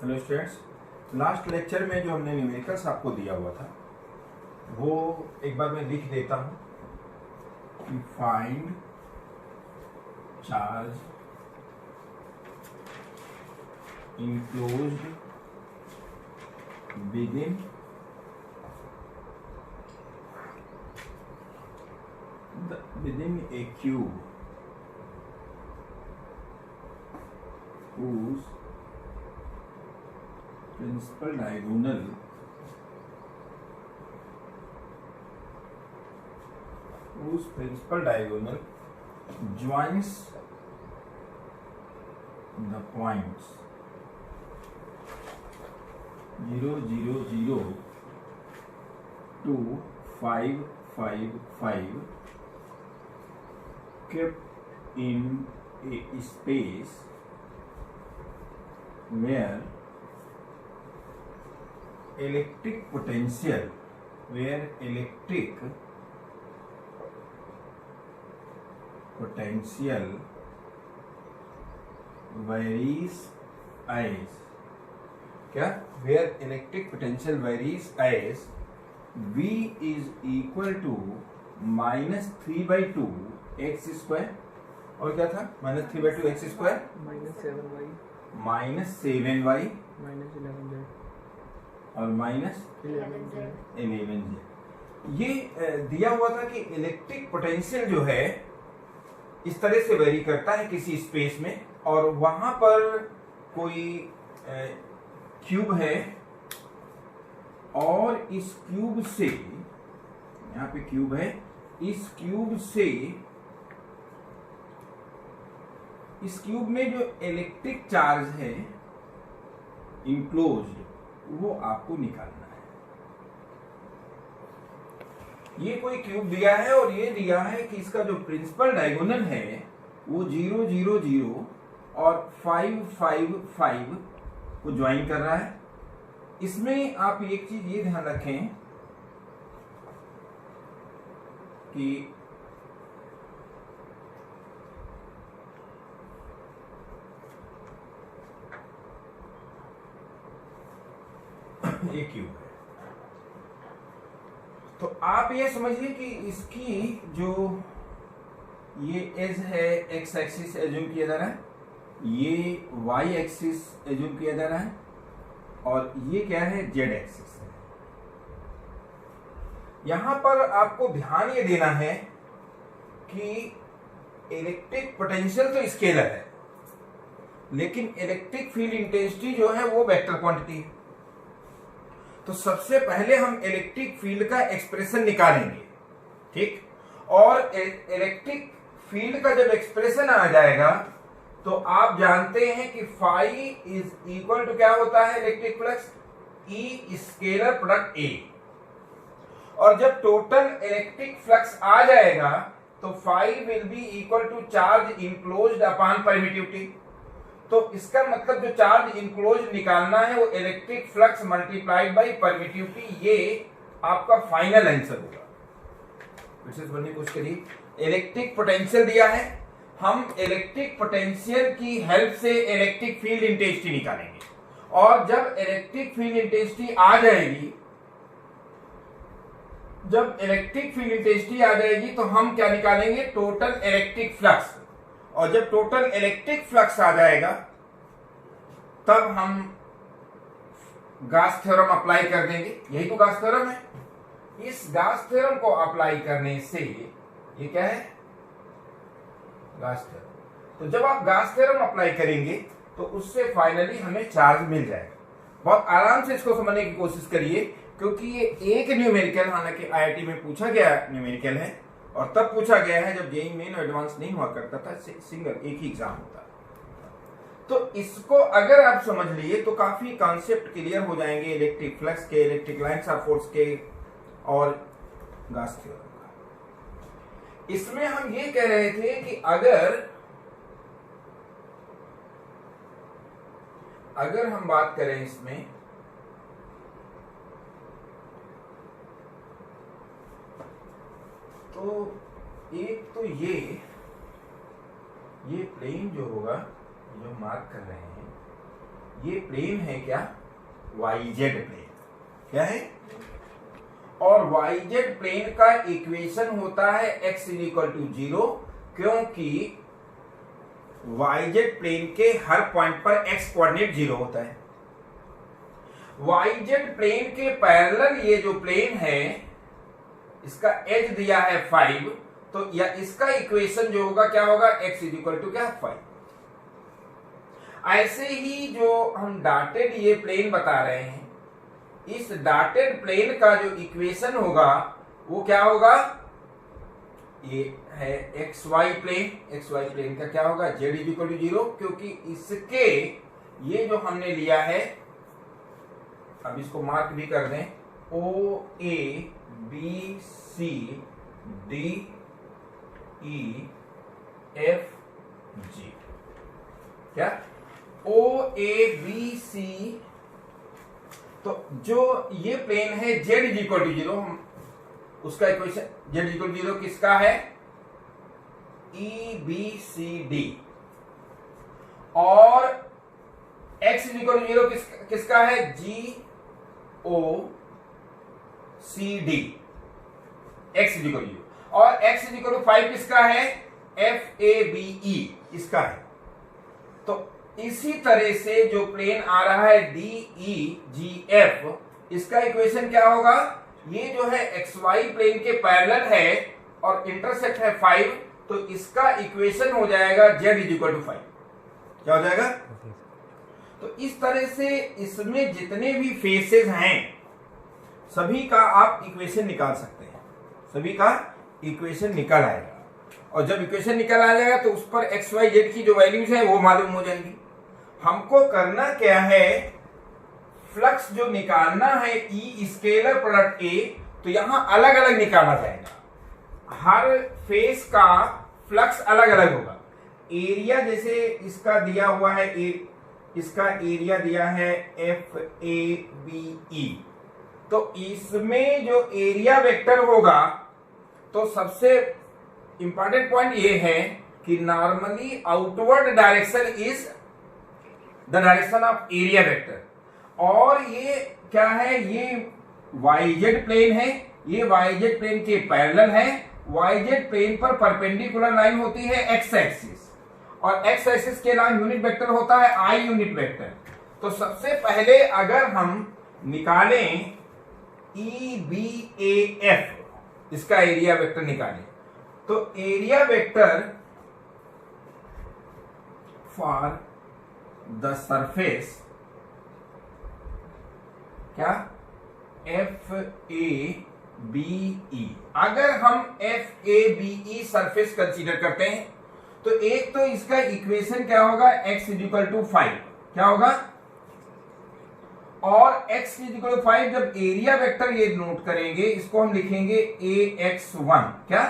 Hello students, last lecture में जो हमने न्यूमेरिकल्स आपको दिया हुआ था वो एक बार मैं लिख देता हूँ कि find charge enclosed within a cube whose principal diagonal joins the points 0, 0, 0 to 5, 5, 5 kept in a space where electric potential varies as where electric potential varies as V is equal to -3/2 x square और क्या था -3/2 x square -7y -11z और -11z। ये दिया हुआ था कि electric potential जो है इस तरह से वेरी करता है किसी स्पेस में, और वहां पर कोई क्यूब है और इस क्यूब से, यहाँ पे क्यूब है, इस क्यूब में जो इलेक्ट्रिक चार्ज है इंक्लोज्ड, वो आपको निकालना है। ये कोई क्यूब दिया है और ये दिया है कि इसका जो प्रिंसिपल डायगोनल है वो 0, 0, 0 और 5, 5, 5 को ज्वाइन कर रहा है। इसमें आप एक चीज ये ध्यान रखें कि ये क्यूब है, तो आप ये समझिए कि इसकी जो ये एज है एक्स एक्सिस एज्यूम किया जा रहा है, ये वाई एक्सिस एज्यूम किया जा रहा है, और ये क्या है जेड एक्सिस है। यहां पर आपको ध्यान ये देना है कि इलेक्ट्रिक पोटेंशियल तो स्केलर है, लेकिन इलेक्ट्रिक फील्ड इंटेंसिटी जो है वो वेक्टर क्वांटिटी है। तो सबसे पहले हम इलेक्ट्रिक फील्ड का एक्सप्रेशन निकालेंगे, ठीक। और इलेक्ट्रिक फील्ड का जब एक्सप्रेशन आ जाएगा तो आप जानते हैं कि फाई इज इक्वल टू क्या होता है electric flux, E scalar product A. और जब टोटल इलेक्ट्रिक फ्लक्स आ जाएगा तो phi will be equal to charge enclosed upon permittivity. तो इसका मतलब जो चार्ज इनक्लोज्ड निकालना है वो electric flux multiplied by permittivity, ये आपका फाइनल आंसर होगा। विशेष बनने की कोशिश करिए। इलेक्ट्रिक पोटेंशियल दिया है, हम इलेक्ट्रिक पोटेंशियल की हेल्प से इलेक्ट्रिक फील्ड इंटेंसिटी निकालेंगे, और जब इलेक्ट्रिक फील्ड इंटेंसिटी आ जाएगी, तो हम क्या निकालेंगे, टोटल इलेक्ट्रिक फ्लक्स। और जब टोटल इलेक्ट्रिक फ्लक्स आ जाएगा तब हम गॉस थ्योरम अप्लाई कर देंगे। यही तो गॉस थ्योरम है। इस गॉस थ्योरम को अप्लाई करने से ये क्या है, गॉस थ्योरम। तो जब आप गॉस थ्योरम अप्लाई करेंगे तो उससे फाइनली हमें चार्ज मिल जाएगा। बहुत आराम से इसको समझने की कोशिश करिए, क्योंकि ये एक न्यूमेरिकल, हालांकि आईआईटी में पूछा गया न्यूमेरिकल है, और तब पूछा गया है जब जेईई मेन और एडवांस नहीं हुआ करता था, सिंगल एक ही एग्जाम होता। तो इसको अगर आप समझ लिए तो काफी कॉन्सेप्ट क्लियर हो जाएंगे इलेक्ट्रिक फ्लक्स के, इलेक्ट्रिक लाइंस ऑफ फोर्स के और गॉस थ्योरम का। इसमें हम ये कह रहे थे कि अगर हम बात करें इसमें, तो एक तो ये प्लेन जो होगा, जो मार्क कर रहे हैं, ये प्लेन है क्या, YZ प्लेन। क्या है, और YZ प्लेन का इक्वेशन होता है x इक्वल टू 0, क्योंकि YZ प्लेन के हर पॉइंट पर x कोऑर्डिनेट 0 होता है। YZ प्लेन के पैरेलल ये जो प्लेन है, इसका एज दिया है 5, तो या इसका इक्वेशन जो होगा क्या होगा, x इक्वल टू क्या, 5। ऐसे ही जो हम डॉटेड ये प्लेन बता रहे हैं, इस डॉटेड प्लेन का जो इक्वेशन होगा वो क्या होगा, ये है XY प्लेन। XY प्लेन का क्या होगा, Z इक्वल टू 0, क्योंकि इसके ये जो हमने लिया है, अब इसको मार्क भी कर दें, OA BC DE FG, क्या OABC, तो जो ये प्लेन है Z इक्वल टू 0, उसका इक्वेशन Z इक्वल टू 0 किसका है, EBCD, और X इक्वल टू 0 किसका है, GOCD, X इक्वल टू 0, और X इक्वल टू 5 किसका है, FABE इसका है। तो इसी तरह से जो प्लेन आ रहा है DEGF, इसका इक्वेशन क्या होगा, ये जो है XY प्लेन के पैरेलल है और इंटरसेक्ट है 5, तो इसका इक्वेशन हो जाएगा Z इक्वल टू 5। क्या हो जाएगा, तो इस तरह से इसमें जितने भी फेसेस हैं सभी का आप इक्वेशन निकाल सकते हैं, सभी का इक्वेशन निकल आएगा, और जब इक्वेशन निकल आ जाएगा तो उस पर XYZ की जो वैल्यूज है वो मालूम हो जाएंगी। हमको करना क्या है, फ्लक्स जो निकालना है E स्केलर प्रोडक्ट A, तो यहां अलग अलग निकाला जाएगा, हर फेस का फ्लक्स अलग अलग होगा। एरिया जैसे इसका दिया हुआ है, इसका एरिया दिया है FABE, तो इसमें जो एरिया वेक्टर होगा, तो सबसे इंपॉर्टेंट पॉइंट ये है कि normally outward direction is the direction of area vector, और ये क्या है, ये YZ प्लेन है, ये YZ प्लेन के पैरेलल है। YZ प्लेन पर परपेंडिकुलर लाइन होती है x एक्सिस, और x एक्सिस के नाम यूनिट वेक्टर होता है I यूनिट वेक्टर। तो सबसे पहले अगर हम निकालें EBAF, इसका एरिया वेक्टर निकालें, तो area vector for the surface क्या, FABE, अगर हम FABE सरफेस कंसीडर करते हैं, तो एक तो इसका इक्वेशन क्या होगा, x इक्वल टू 5, क्या होगा, और x इक्वल टू 5, जब एरिया वेक्टर ये नोट करेंगे, इसको हम लिखेंगे AX1, क्या,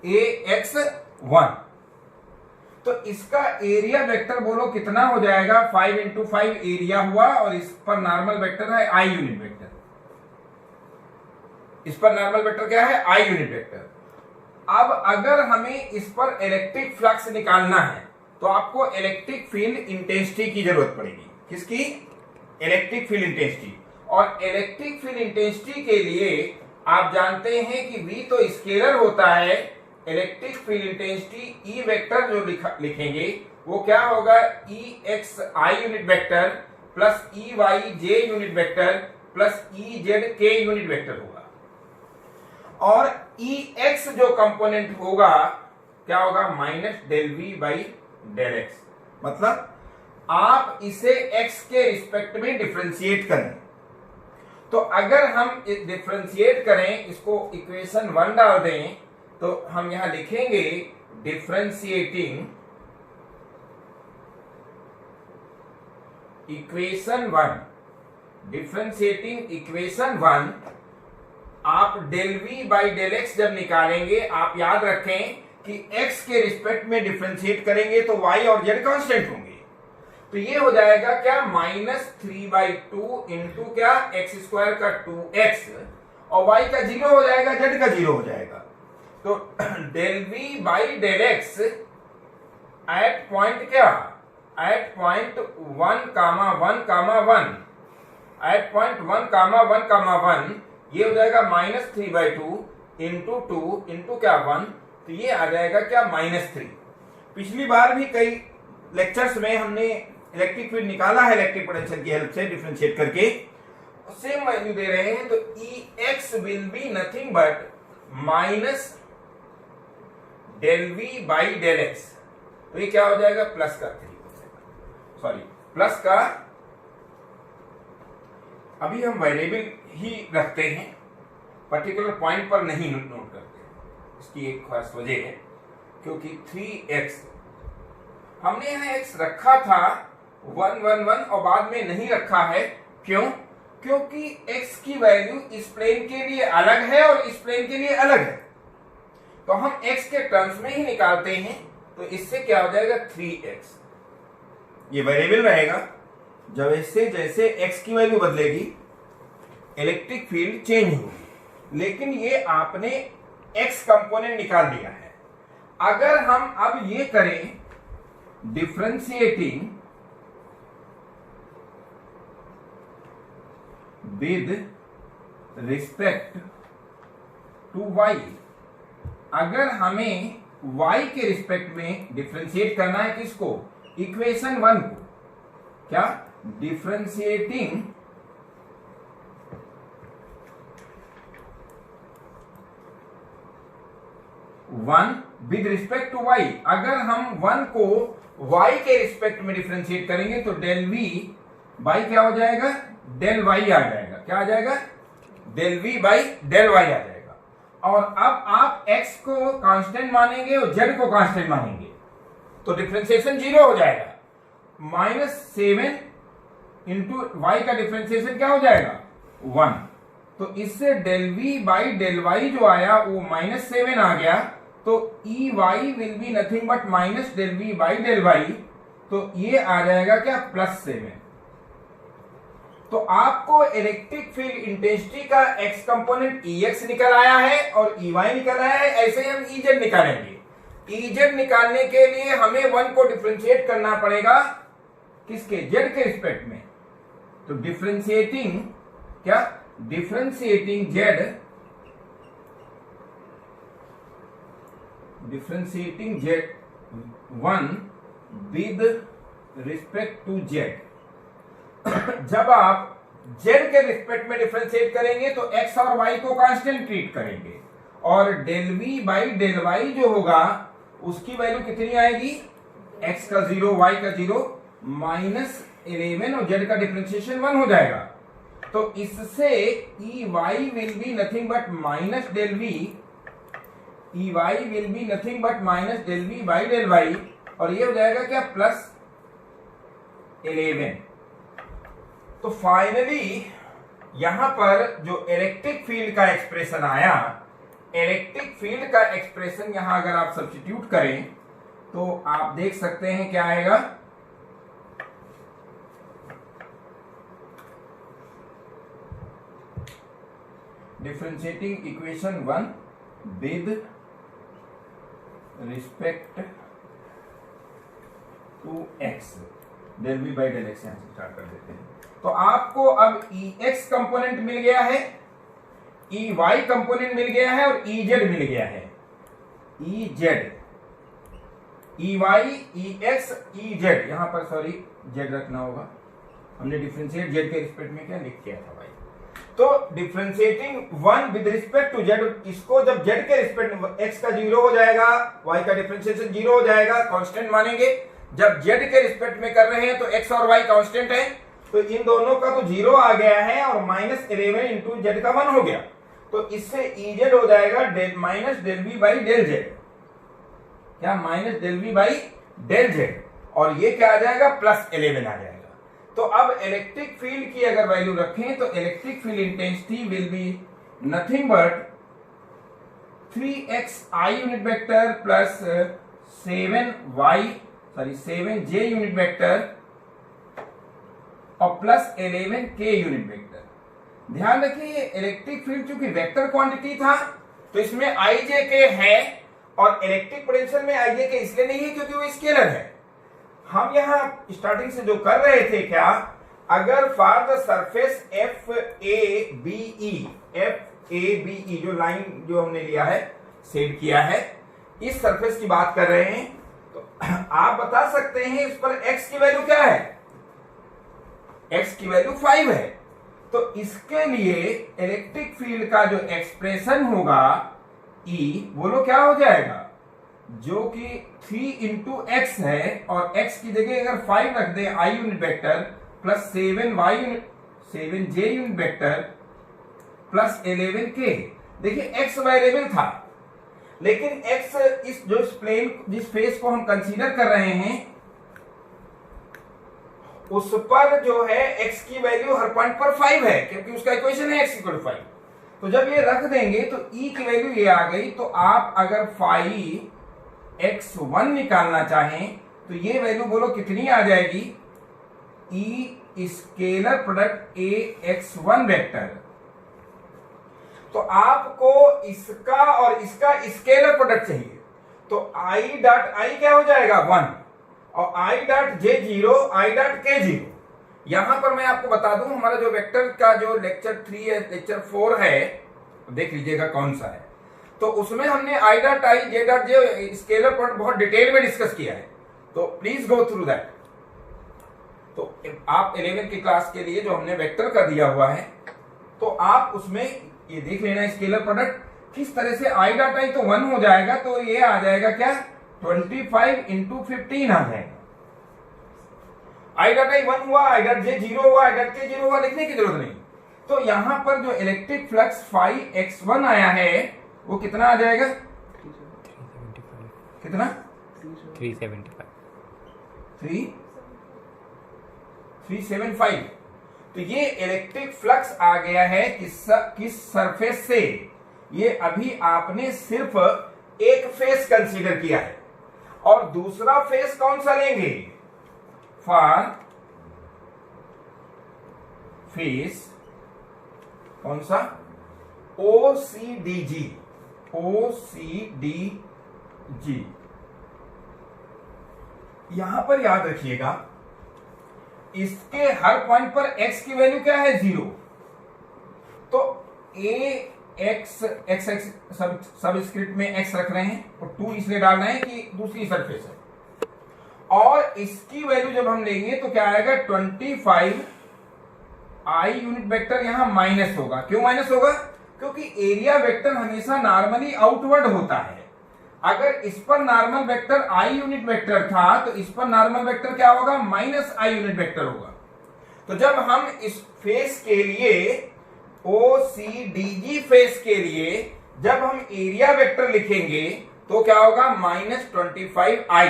AX1, तो इसका एरिया वेक्टर बोलो कितना हो जाएगा, 5 इंटू 5 एरिया हुआ, और इस पर नॉर्मल वेक्टर है I यूनिट वेक्टर, इस पर नॉर्मल वेक्टर क्या है, I यूनिट वेक्टर। अब अगर हमें इस पर इलेक्ट्रिक फ्लक्स निकालना है, तो आपको इलेक्ट्रिक फील्ड इंटेंसिटी की जरूरत पड़ेगी, किसकी, इलेक्ट्रिक फील्ड इंटेंसिटी। और इलेक्ट्रिक फील्ड इंटेंसिटी के लिए आप जानते हैं कि V तो स्केलर होता है, electric field intensity E vector जो लिखेंगे वो क्या होगा, EXI unit vector plus EYJ unit vector plus EZK unit vector होगा, और EX जो कंपोनेंट होगा क्या होगा, minus del V by del x. मतलब आप इसे x के रिस्पेक्ट में डिफरेंशिएट करें, तो अगर हम डिफरेंशिएट करें, इसको इक्वेशन 1 डाल दें, तो हम यहां लिखेंगे डिफरेंशिएटिंग इक्वेशन 1, डिफरेंशिएटिंग इक्वेशन 1, आप del V by del x जब निकालेंगे, आप याद रखें कि x के रिस्पेक्ट में डिफरेंशिएट करेंगे तो y और z कांस्टेंट होंगे, तो ये हो जाएगा क्या, -3/2 इंटू क्या, x स्क्वायर का 2x, और y का 0 हो जाएगा, z का 0 हो जाएगा। तो del V by del x at point क्या, एट पॉइंट 1,1,1 एट पॉइंट 1,1,1 ये हो जाएगा -3/2 इंटू 2 इंटू क्या 1, तो ये आ जाएगा क्या -3। पिछली बार भी कई लेक्चर्स में हमने इलेक्ट्रिक फील्ड निकाला है इलेक्ट्रिक पोटेंशियल की हेल्प से डिफरेंशिएट करके, सेम वैल्यू दे रहे हैं, तो Ex will be nothing but minus ∂V/∂x, तो ये क्या हो जाएगा प्लस का 3, सॉरी प्लस का, अभी हम वेरिएबल ही रखते हैं, पर्टिकुलर पॉइंट पर नहीं नोट करते। इसकी एक खास वजह है क्योंकि 3x हमने यहाँ x रखा था 111 और बाद में नहीं रखा है, क्यों? क्योंकि x की वैल्यू इस प्लेन के लिए अलग है और इस प्लेन के लिए अलग है, तो हम x के टर्म्स में ही निकालते हैं, तो इससे क्या हो जाएगा 3x, ये वेरिएबल रहेगा। जब इससे जैसे x की वैल्यू बदलेगी इलेक्ट्रिक फील्ड चेंज होगी, लेकिन ये आपने x कंपोनेंट निकाल दिया है। अगर हम अब ये करें differentiating with respect to y, अगर हमें y के रिस्पेक्ट में डिफरेंशिएट करना है किसको, इक्वेशन 1 को, क्या differentiating one with respect to y, अगर हम 1 को y के रिस्पेक्ट में डिफरेंशिएट करेंगे तो ∂V/ क्या हो जाएगा, ∂y आ जाएगा, क्या आ जाएगा ∂V/∂y आ जाएगा। और अब आप x को कांस्टेंट मानेंगे और z को कांस्टेंट मानेंगे, तो डिफरेंशिएशन 0 हो जाएगा। -7 इंटू y का डिफरेंशिएशन क्या हो जाएगा 1, तो इससे ∂V/∂y जो आया वो -7 आ गया, तो Ey will be nothing but -∂V/∂y, तो ये आ जाएगा क्या +7। तो आपको इलेक्ट्रिक फील्ड इंटेंसिटी का x कंपोनेंट Ex निकल आया है और Ey निकल आया है, ऐसे ही हम Ez निकालेंगे। Ez निकालने के लिए हमें 1 को डिफरेंशिएट करना पड़ेगा किसके, z के रिस्पेक्ट में, तो डिफरेंशिएटिंग क्या, differentiating z, differentiating z1 with respect to z। जब आप z के रिस्पेक्ट में डिफरेंशिएट करेंगे तो x और y को कांस्टेंट ट्रीट करेंगे, और ∂V/∂y जो होगा उसकी वैल्यू कितनी आएगी, x का 0 y का 0 -11 और z का डिफरेंशिएशन 1 हो जाएगा, तो इससे Ey will be nothing but -∂V, Ey will be nothing but -∂V/∂y, और ये हो जाएगा क्या +11। तो फाइनली यहां पर जो इलेक्ट्रिक फील्ड का एक्सप्रेशन आया, इलेक्ट्रिक फील्ड का एक्सप्रेशन यहां अगर आप सब्स्टिट्यूट करें तो आप देख सकते हैं क्या आएगा, differentiating equation 1 with respect to x, ∂V/∂x यहां से स्टार्ट कर देते हैं। तो आपको अब Ex कंपोनेंट मिल गया है, Ey कंपोनेंट मिल गया है और Ez मिल गया है। Ez, Ey, Ex, Ez, यहां पर सॉरी z रखना होगा, हमने डिफरेंशिएट z के रिस्पेक्ट में क्या लिख किया था भाई, तो differentiating 1 with respect to z, इसको जब z के रिस्पेक्ट में x का 0 हो जाएगा, y का डिफरेंशिएशन 0 हो जाएगा, कांस्टेंट मानेंगे। जब z के रिस्पेक्ट में कर रहे हैं तो x और y कांस्टेंट है, तो इन दोनों का तो 0 आ गया है और -11 इंटू z का 1 हो गया, तो इससे Ez हो जाएगा -∂V/∂z, क्या -∂V/∂z, और ये क्या आ जाएगा +11 आ जाएगा। तो अब इलेक्ट्रिक फील्ड की अगर वैल्यू रखें तो electric field intensity will be nothing but 3xi unit vector plus 7j unit vector और प्लस 11k यूनिट वेक्टर। ध्यान रखिए इलेक्ट्रिक फील्ड चूंकि वेक्टर क्वांटिटी था तो इसमें ijk है, और इलेक्ट्रिक पोटेंशियल में ijk इसलिए नहीं है क्योंकि वो स्केलर है। हम यहां स्टार्टिंग से जो कर रहे थे क्या, अगर for the surface F A B जो लाइन जो हमने लिया है, सेट किया है, इस सरफेस की बात कर रहे हैं, तो आप बता सकते हैं इस पर एक्स की वैल्यू क्या है, एक्स की वैल्यू 5 है। तो इसके लिए इलेक्ट्रिक फील्ड का जो एक्सप्रेशन होगा E, बोलो क्या हो जाएगा, जो कि 3 इंटू एक्स है, और x की जगह अगर 5 रख दे i unit vector plus 7j unit vector plus 11k। देखिए x वेरिएबल था, लेकिन x इस जो प्लेन जिस फेस को हम कंसीडर कर रहे हैं उस पर जो है x की वैल्यू हर पॉइंट पर 5 है, क्योंकि उसका इक्वेशन है x इक्वल 5। तो जब ये रख देंगे तो E की वैल्यू ये आ गई। तो आप अगर 5x1 निकालना चाहें तो ये वैल्यू बोलो कितनी आ जाएगी, E scalar product AX1 vector. तो आपको इसका और इसका स्केलर प्रोडक्ट चाहिए, तो I डॉट I क्या हो जाएगा 1, और I dot J0, I dot K0। यहां पर मैं आपको बता दूं, हमारा जो वेक्टर का जो लेक्चर 3 है, लेक्चर 4 है, देख लीजिएगा कौन सा है, तो उसमें हमने I dot I, J dot J scalar product बहुत डिटेल में डिस्कस किया है, तो प्लीज गो थ्रू दैट। तो आप 11 की क्लास के लिए जो हमने वेक्टर का दिया हुआ है, तो आप उसमें ये देख लेना स्केलर प्रोडक्ट किस तरह से। I डॉट I तो 1 हो जाएगा, तो ये आ जाएगा क्या, 25 इंटू 15 आ जाएगा। I डॉट I 1 हुआ, I डॉट J 0 हुआ, I डॉट K 0 हुआ, लिखने की जरूरत नहीं। तो यहां पर जो इलेक्ट्रिक फ्लक्स 5x1 आया है वो कितना आ जाएगा, 375। कितना, 375। तो ये इलेक्ट्रिक फ्लक्स आ गया है किस सरफेस से, ये अभी आपने सिर्फ एक फेस कंसीडर किया है, और दूसरा फेस कौन सा लेंगे, फॉर फेस कौन सा, OCDG। यहां पर याद रखिएगा इसके हर पॉइंट पर x की वैल्यू क्या है, 0। तो x सब स्क्रिप्ट में x रख रहे हैं, और 2 इसलिए डाल रहे हैं कि दूसरी सरफेस है, और इसकी वैल्यू जब हम लेंगे तो क्या आएगा, 25 I यूनिट वेक्टर यहां माइनस होगा। क्यों माइनस होगा, क्योंकि एरिया वेक्टर हमेशा नॉर्मली आउटवर्ड होता है। अगर इस पर normal vector I unit vector था तो इस पर नॉर्मल वेक्टर क्या होगा, माइनस I यूनिट वेक्टर होगा। तो जब हम इस फेस के लिए OCDG फेस के लिए जब हम एरिया वेक्टर लिखेंगे तो क्या होगा, -25I।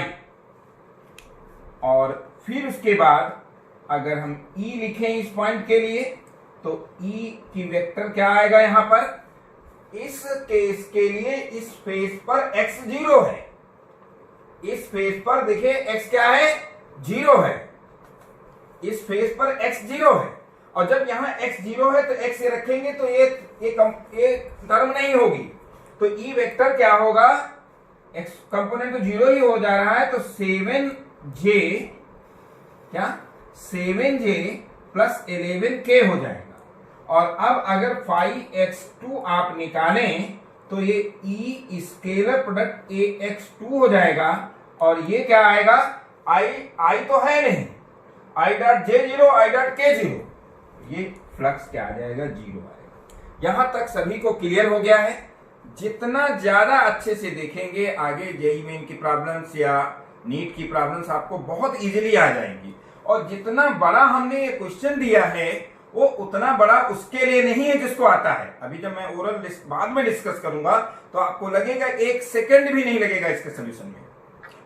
और फिर उसके बाद अगर हम E लिखें इस पॉइंट के लिए, तो E की वेक्टर क्या आएगा, यहां पर इस केस के लिए इस फेस पर x 0 है, इस फेस पर देखिए x क्या है, 0 है, इस फेस पर x 0 है, और जब यहां x 0 है तो x ये रखेंगे तो ये टर्म नहीं होगी, तो E वेक्टर क्या होगा, x कंपोनेंट तो 0 ही हो जा रहा है, तो 7j प्लस 11k हो जाएगा। और अब अगर 5x2 आप निकालें तो ये E स्केलर प्रोडक्ट AX2 हो जाएगा, और ये क्या आएगा, I तो है नहीं, I dot J0, I dot K0, ये फ्लक्स क्या आ जाएगा, 0 आएगा। यहां तक सभी को क्लियर हो गया है। जितना ज्यादा अच्छे से देखेंगे आगे जेईई मेन की प्रॉब्लम्स या नीट की प्रॉब्लम्स आपको बहुत इजीली आ जाएंगी, और जितना बड़ा हमने ये क्वेश्चन दिया है वो उतना बड़ा उसके लिए नहीं है जिसको आता है। अभी जब मैं ओरल बाद में डिस्कस करूंगा तो आपको लगेगा 1 सेकंड भी नहीं लगेगा इसके सोल्यूशन में।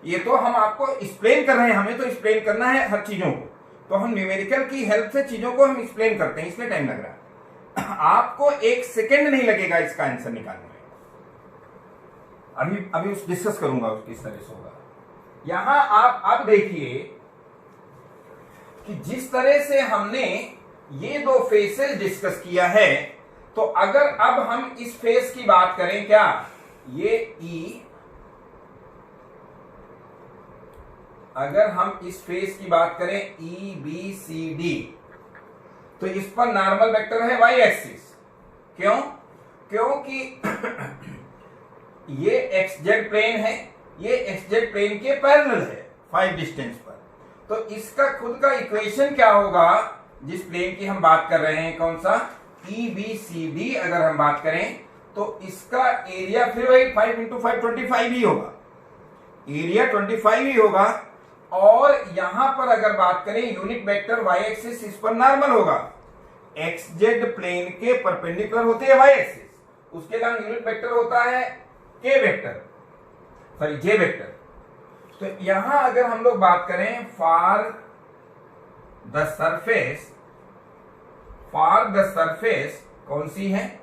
ये तो हम आपको एक्सप्लेन कर रहे हैं, हमें तो एक्सप्लेन करना है हर चीजों को, तो हम न्यूमेरिकल की हेल्प से चीजों को हम एक्सप्लेन करते हैं, इसलिए टाइम लग रहा है। आपको 1 सेकंड नहीं लगेगा इसका आंसर निकालने में। अभी उस डिस्कस करूंगा उस किस तरह से होगा। यहां आप अब देखिए कि जिस तरह से हमने ये 2 फेसेस डिस्कस किया है, तो अगर अब हम इस फेस की बात करें, क्या ये E अगर हम इस फेस की बात करें ई बी सी डी, तो इस पर नॉर्मल वेक्टर है वाई एक्सिस। क्यों? क्योंकि ये एक्स जेड प्लेन है, ये एक्स जेड प्लेन के पैरेलल है 5 डिस्टेंस पर। तो इसका खुद का इक्वेशन क्या होगा, जिस प्लेन की हम बात कर रहे हैं, कौन सा, ई बी सी डी अगर हम बात करें, तो इसका एरिया फिर वही 5 इंटू 5 25 ही होगा, एरिया 25 ही होगा। और यहां पर अगर बात करें यूनिट वेक्टर वाई एक्सिस इस पर नॉर्मल होगा, एक्स जेड प्लेन के परपेंडिकुलर होते हैं वाई एक्सिस, उसके अलावा यूनिट वेक्टर होता है के वेक्टर, सॉरी जे वेक्टर। तो यहां अगर हम लोग बात करें फॉर द सरफेस कौन सी है,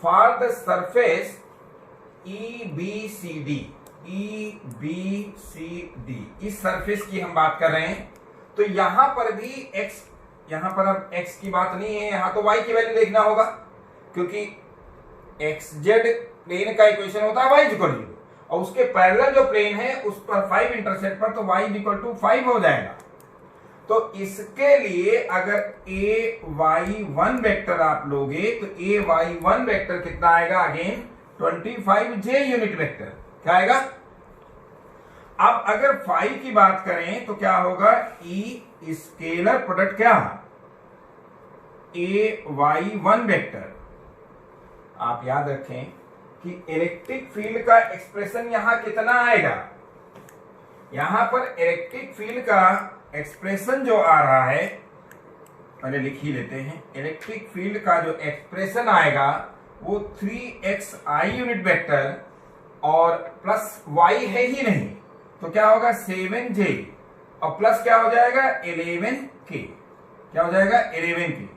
for the surface E B C D, इस सरफेस की हम बात कर रहे हैं। तो यहां पर भी x, यहां पर अब x की बात नहीं है, यहां तो y की वैल्यू देखना होगा, क्योंकि एक्स जेड प्लेन का इक्वेशन होता है y इक्वल 0, और उसके पैरेलल जो प्लेन है उस पर 5 इंटरसेप्ट पर, तो y इक्वल टू 5 हो जाएगा। तो इसके लिए अगर ay1 वेक्टर आप लोगे, तो ay1 वेक्टर कितना आएगा, अगेन 25j यूनिट वेक्टर, क्या आएगा। अब अगर 5 की बात करें तो क्या होगा, ई स्केलर प्रोडक्ट क्या, ay1 वेक्टर। आप याद रखें कि इलेक्ट्रिक फील्ड का एक्सप्रेशन यहां कितना आएगा, यहां पर इलेक्ट्रिक फील्ड का एक्सप्रेशन जो आ रहा है, पहले लिख ही लेते हैं, इलेक्ट्रिक फील्ड का जो एक्सप्रेशन आएगा वो 3xi यूनिट वेक्टर और प्लस y है ही नहीं, तो क्या होगा 7j और प्लस क्या हो जाएगा 11k, क्या हो जाएगा 11k।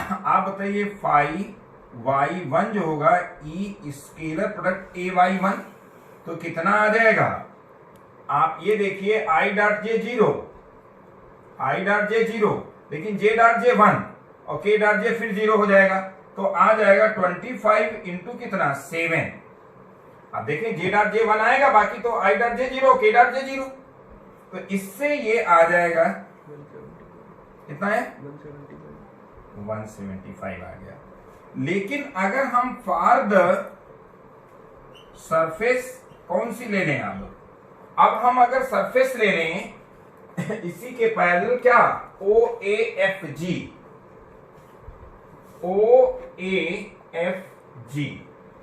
आप बताइए 5y1 जो होगा ई स्केलर प्रोडक्ट ay1, तो कितना आ जाएगा, आप ये देखिए i डॉट जे 0, लेकिन j डॉट जे 1 और k डॉट जे फिर 0 हो जाएगा, तो आ जाएगा 25 इंटू कितना 7। अब देखें j डॉट जे 1 आएगा, बाकी तो i dot J 0, k dot J 0, तो इससे ये आ जाएगा कितना है 175 आ गया। लेकिन अगर हम फॉर द सरफेस कौन सी ले लें, अब हम अगर सरफेस ले लें इसी के पैरेलल क्या, OAFG,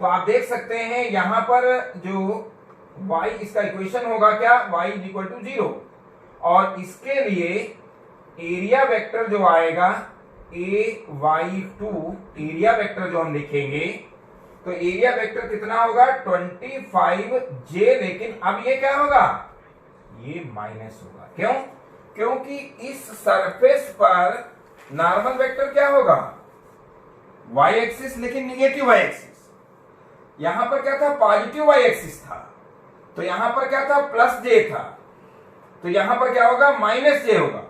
तो आप देख सकते हैं यहां पर जो y, इसका इक्वेशन होगा क्या, y इक्वल टू 0, और इसके लिए एरिया वेक्टर जो आएगा AY2, एरिया वेक्टर जो हम लिखेंगे, तो एरिया वेक्टर कितना होगा 25j, लेकिन अब ये क्या होगा, ये माइनस होगा। क्यों? क्योंकि इस सरफेस पर नॉर्मल वेक्टर क्या होगा, y एक्सिस, लेकिन निगेटिव y एक्सिस। यहां पर क्या था, पॉजिटिव y एक्सिस था, तो यहां पर क्या था, प्लस j था, तो यहां पर क्या होगा, माइनस j होगा।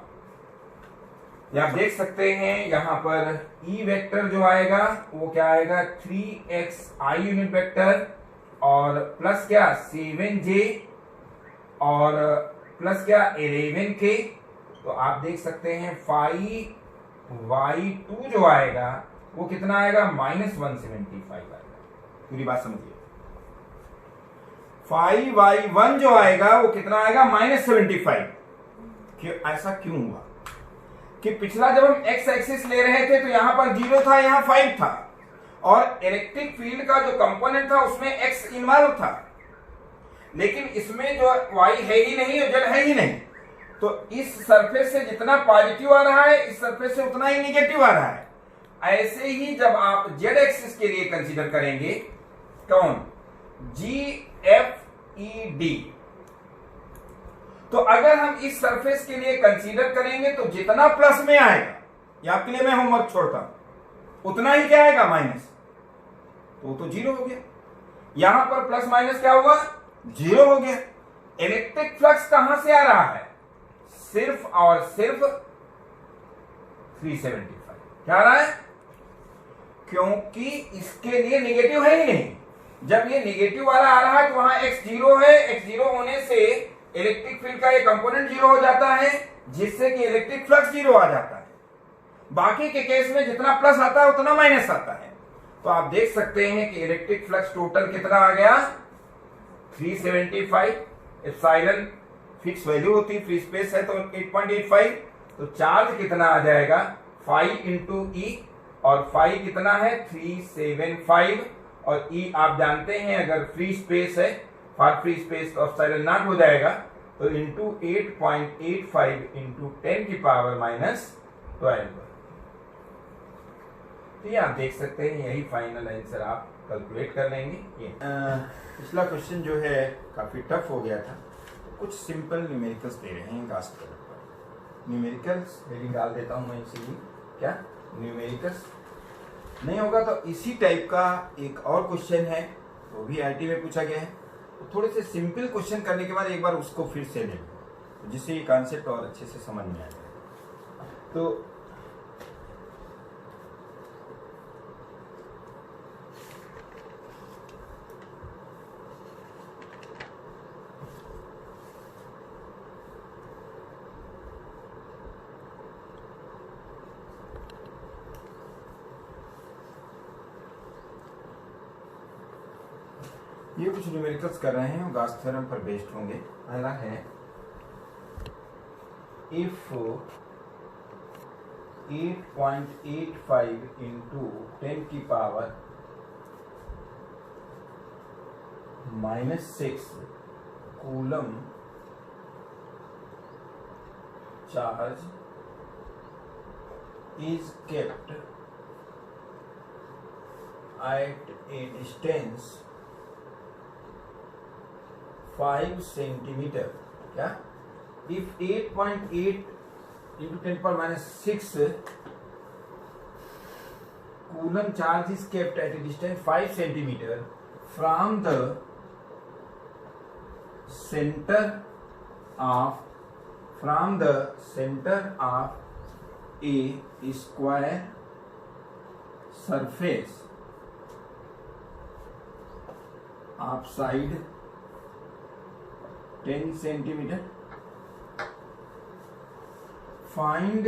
आप देख सकते हैं यहां पर E वेक्टर जो आएगा वो क्या आएगा 3xi यूनिट वेक्टर और प्लस क्या 7j और प्लस क्या 11k, तो आप देख सकते हैं 5y2 जो आएगा वो कितना आएगा -175 आएगा। पूरी बात समझिए, 5y1 जो आएगा वो कितना आएगा -75। क्यों, ऐसा क्यों हुआ कि पिछला जब हम x एक्सिस ले रहे थे तो यहां पर 0 था, यहां 5 था, और इलेक्ट्रिक फील्ड का जो कंपोनेंट था उसमें x इन्वॉल्व था, लेकिन इसमें जो y है ही नहीं और z है ही नहीं, तो इस सरफेस से जितना पॉजिटिव आ रहा है इस सरफेस से उतना ही निगेटिव आ रहा है। ऐसे ही जब आप z एक्सिस के लिए कंसीडर करेंगे कौन, GFED, तो अगर हम इस सरफेस के लिए कंसीडर करेंगे तो जितना प्लस में आएगा, ये आपके लिए मैं होमवर्क छोड़ता हूं, उतना ही क्या आएगा माइनस, तो 0 हो गया। यहां पर प्लस माइनस क्या हुआ, 0 हो गया। इलेक्ट्रिक फ्लक्स कहां से आ रहा है, सिर्फ और सिर्फ 375, क्या आ रहा है, क्योंकि इसके लिए निगेटिव है ही नहीं। जब ये निगेटिव वाला आ रहा है तो वहां x 0 है, x 0 होने से इलेक्ट्रिक फील्ड का ये कंपोनेंट जीरो हो जाता है, जिससे कि इलेक्ट्रिक फ्लक्स जीरो आ जाता है। बाकी के केस में जितना प्लस आता है उतना माइनस आता है। तो आप देख सकते हैं कि इलेक्ट्रिक फ्लक्स टोटल कितना आ गया, 375। एप्सिलॉन फिक्स वैल्यू होती है, फ्री स्पेस है तो 8.85। तो चार्ज कितना आ जाएगा 5 इंटू ई, और 5 कितना है 375, और ई आप जानते हैं अगर फ्री स्पेस है, फॉर फ्री स्पेस तो एप्सिलॉन नॉट हो जाएगा, तो इंटू 8.85 इंटू 10 की पावर -12। तो ये आप देख सकते हैं, यही फाइनल आंसर आप कैलकुलेट कर लेंगे। ये पिछला क्वेश्चन जो है काफी टफ हो गया था, तो कुछ सिंपल न्यूमेरिकल्स दे रहे हैं गाउस थ्योरम पर। न्यूमेरिकल्स हेडिंग डाल देता हूं मैं इसीलिए, क्या न्यूमेरिकल्स नहीं होगा तो इसी टाइप का एक और क्वेश्चन है, वो भी आईटी में पूछा गया है। तो थोड़े से सिंपल क्वेश्चन करने के बाद एक बार उसको फिर से ले लो, जिससे ये कॉन्सेप्ट और अच्छे से समझ में आएगा। तो ये कुछ न्यूमेरिकल्स कर रहे हैं, गाउस थ्योरम पर बेस्ड होंगे। पहला है, इफ 8.85 इंटू 10 की power -6 coulomb charge is kept at a distance 5 centimeter, क्या if 8.8 into 10 power minus 6 coulomb charge is kept at a distance 5 centimeter from the center of a square surface of side 10 centimeter, find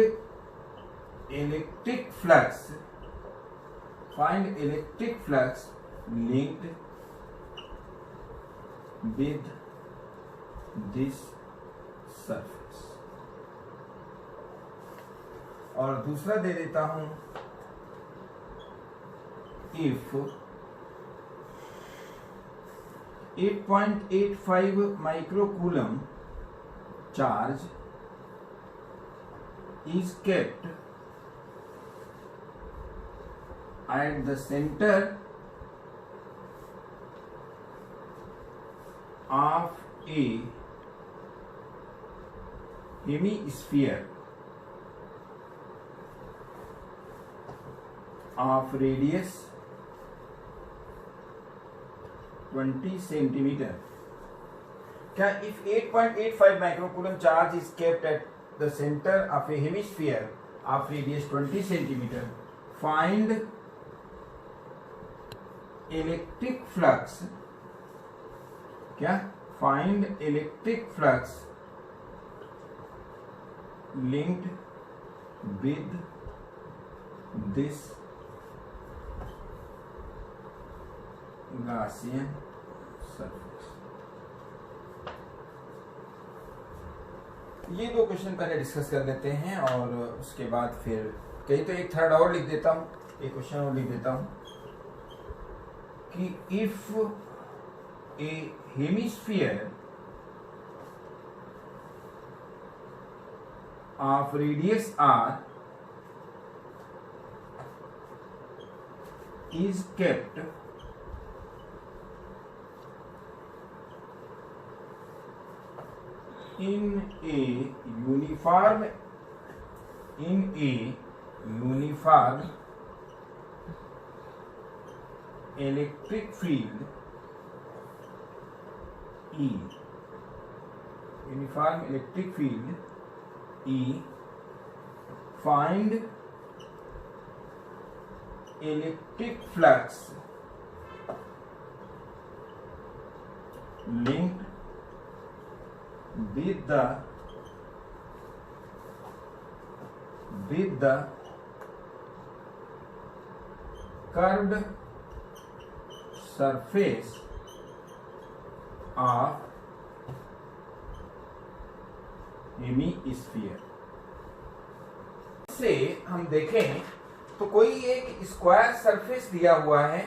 electric flux linked with this surface। और दूसरा दे देता हूं, if 8.85 microcoulomb charge is kept at the center of a hemisphere of radius 20 centimeter, क्या if 8.85 microcoulomb charge is kept at the center of a hemisphere of radius 20 centimeter, find electric flux, क्या find electric flux linked with this Gaussian surface। ये दो question पहले discuss कर लेते हैं, और उसके बाद फिर कहीं तो एक थर्ड और लिख देता हूँ, एक क्वेश्चन और लिख देता हूँ कि if A hemisphere of radius r is kept in a uniform electric field E, uniform electric field E, find electric flux linked with the curved surface of hemisphere से हम देखें तो कोई एक स्क्वायर सरफेस दिया हुआ है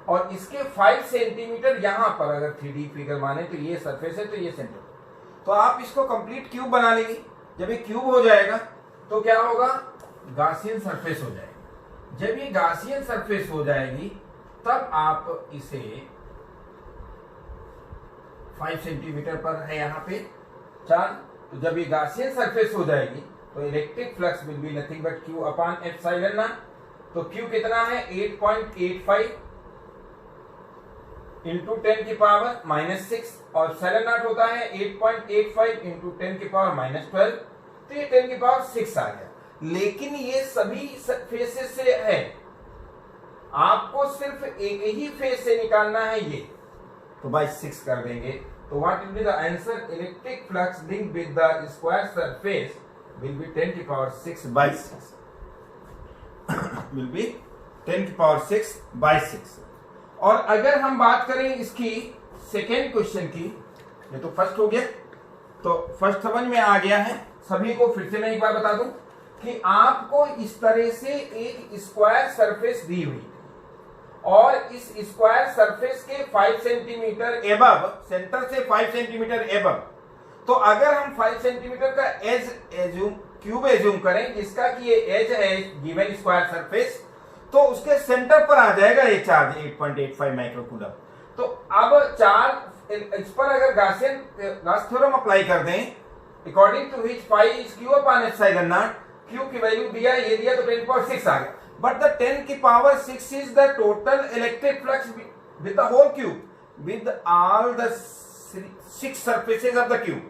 और इसके 5 सेंटीमीटर यहां पर अगर 3D फिगर माने तो ये सरफेस है तो ये सेंटर, तो आप इसको कंप्लीट क्यूब बना लेंगे। जब ये क्यूब हो जाएगा तो क्या होगा, गॉसियन सरफेस हो जाएगी। जब ये गॉसियन सरफेस हो जाएगी तब आप इसे 5 सेंटीमीटर पर है यहाँ पे चार्ज, तो जब ये गॉसियन सरफेस हो जाएगी तो electric flux will be nothing but Q upon epsilon naught. तो Q कितना है 8.85 इंटू 10 की पावर -6 और एप्सिलॉन नॉट होता है 8.85 इंटू 10 की पावर -12, तो ये 10 की पावर 6 आ गया। लेकिन ये सभी फेसेस से है, आपको सिर्फ एक ही फेस से निकालना है ये, तो बाय 6 कर देंगे। तो what will be the answer, electric flux linked with the square surface will be 10 की पावर 6 बाय 6 विल बी 10 की पावर 6 बाय 6। और अगर हम बात करें इसकी सेकेंड क्वेश्चन की, ये तो फर्स्ट हो गया, तो फर्स्ट समझ में आ गया है सभी को। फिर से मैं एक बार बता दूं कि आपको इस तरह से एक स्क्वायर सरफेस दी हुई और इस स्क्वायर सरफेस के 5 सेंटीमीटर एबव, सेंटर से 5 सेंटीमीटर एबव, तो अगर हम 5 सेंटीमीटर का क्यूब एज्यूम करें जिसका कि ये एज है गिवन स्क्वायर सरफेस, तो उसके सेंटर पर आ जाएगा ये चार्ज 8.85 माइक्रोकूलम। तो अब चार्ज इस पर अगर गॉस थ्योरम अप्लाई कर दें according to which phi is Q upon epsilon naught, Q की वैल्यू दिया, ये दिया तो 10 की पावर 6 आ गया। But the 10 की power 6 is the total electric flux with the whole cube with all the 6 surfaces of the cube।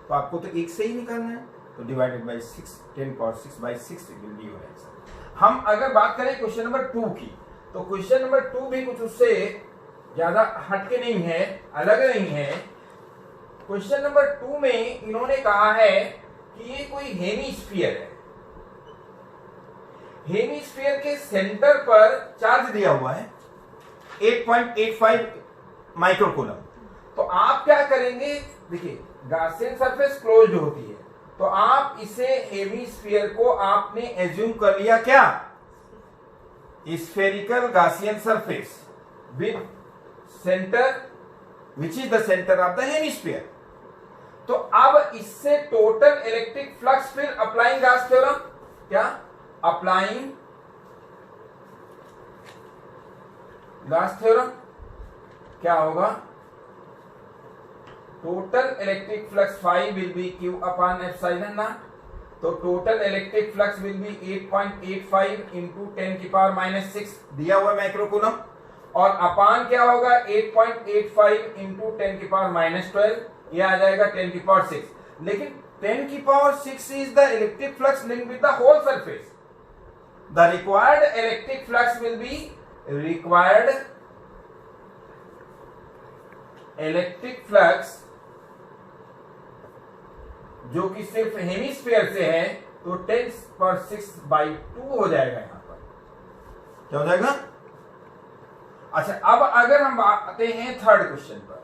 तो आपको तो एक से ही निकालना है, तो divided by 6, 10 power 6 by 6 will be your answer. हम अगर बात करें क्वेश्चन नंबर 2 की, तो क्वेश्चन नंबर 2 भी कुछ उससे ज्यादा हटके नहीं है, अलग नहीं है। क्वेश्चन नंबर 2 में इन्होंने कहा है कि ये कोई हेमीस्फीयर है, हेमीस्फीयर के सेंटर पर चार्ज दिया हुआ है 8.85 माइक्रोकूलम। तो आप क्या करेंगे, देखिए गॉसियन सरफेस क्लोज्ड होती है, तो आप इसे हेमीस्फीयर को आपने एज्यूम कर लिया क्या, spherical Gaussian surface with centre which is the centre of the hemisphere. तो अब इससे टोटल इलेक्ट्रिक फ्लक्स, फिर अप्लाइंग गॉस थ्योरम, क्या अप्लाइंग गॉस थ्योरम क्या होगा, total electric flux phi will be Q upon epsilon naught. तो total electric flux will be 8.85 into 10 की power -6 दिया हुआ माइक्रोकूलम, और अपान क्या होगा 8.85 इंटू 10 की पावर -12, ये आ जाएगा 10 की पावर 6। लेकिन 10 की power 6 is the electric flux linked with the whole surface. The required electric flux will be required electric flux जो कि सिर्फ हेमीस्फीयर से है, तो 10 पर 6 बाई 2 हो जाएगा यहां पर, क्या हो जाएगा। अच्छा, अब अगर हम आते हैं थर्ड क्वेश्चन पर।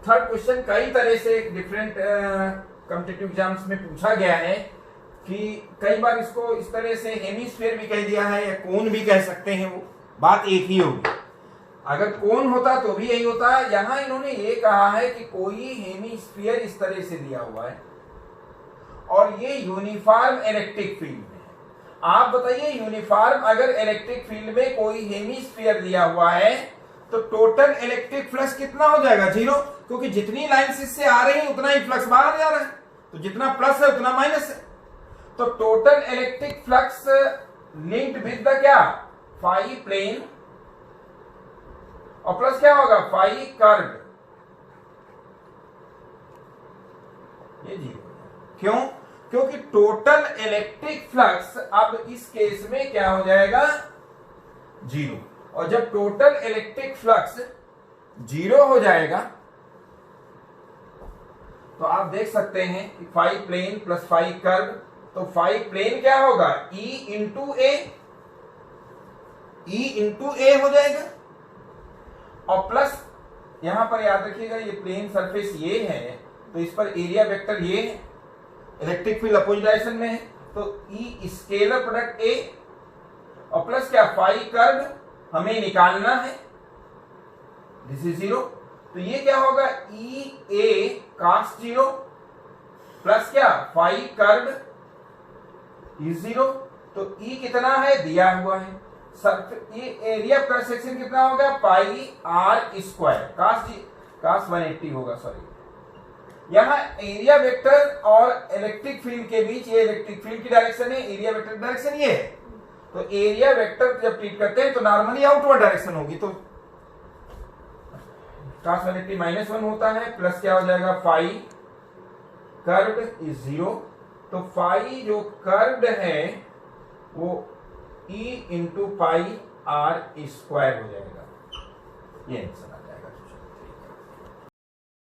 थर्ड क्वेश्चन कई तरह से डिफरेंट कॉम्पिटिटिव एग्जाम्स में पूछा गया है कि कई बार इसको इस तरह से हेमीस्फीयर भी कह दिया है या कोन भी कह सकते हैं, वो बात एक ही होगी। अगर कोन होता तो भी यही होता है। यहां इन्होंने ये कहा है कि कोई हेमीस्फीयर इस तरह से दिया हुआ है और ये यूनिफॉर्म इलेक्ट्रिक फील्ड में है। आप बताइए, यूनिफॉर्म अगर इलेक्ट्रिक फील्ड में कोई हेमीस्फीयर दिया हुआ है तो टोटल इलेक्ट्रिक फ्लक्स कितना हो जाएगा, 0, क्योंकि जितनी लाइन्स इससे आ रही है उतना ही फ्लक्स बाहर जा रहा है, तो जितना प्लस है उतना माइनस है। तो total electric flux linked with the क्या, फाई प्लेन, और प्लस क्या होगा फाई कर्व, ये 0। क्यों, क्योंकि टोटल इलेक्ट्रिक फ्लक्स अब इस केस में क्या हो जाएगा, 0। और जब टोटल इलेक्ट्रिक फ्लक्स 0 हो जाएगा तो आप देख सकते हैं कि phi plane plus phi curve, तो फाई प्लेन क्या होगा, ई इंटू ए हो जाएगा, और प्लस यहां पर याद रखिएगा ये प्लेन सरफेस ये है, तो इस पर एरिया वेक्टर ये है, इलेक्ट्रिक फील्ड अपोजिट डायरेक्शन में है, तो ई स्केलर प्रोडक्ट ए और प्लस क्या फाई कर्व हमें निकालना है, दिस इज 0, तो ये क्या होगा ई ए cos 0 प्लस क्या फाई कर्व इज 0, तो ई कितना है दिया हुआ है, ये एरिया क्रॉस सेक्शन कितना होगा पाई आर स्क्वायर, cos 180 होगा, सॉरी। यहाँ एरिया वेक्टर और इलेक्ट्रिक फील्ड के बीच, ये इलेक्ट्रिक फील्ड की डायरेक्शन है, एरिया वेक्टर डायरेक्शन ये है, तो एरिया वेक्टर जब ट्रीट करते हैं तो नॉर्मली आउटवर्ड डायरेक्शन होगी, तो cos 180 -1 होता है, प्लस क्या हो जाएगा फाई कर्व इज 0, तो फाई जो कर्व्ड है वो E into pi r square हो जाएगा, ये आंसर।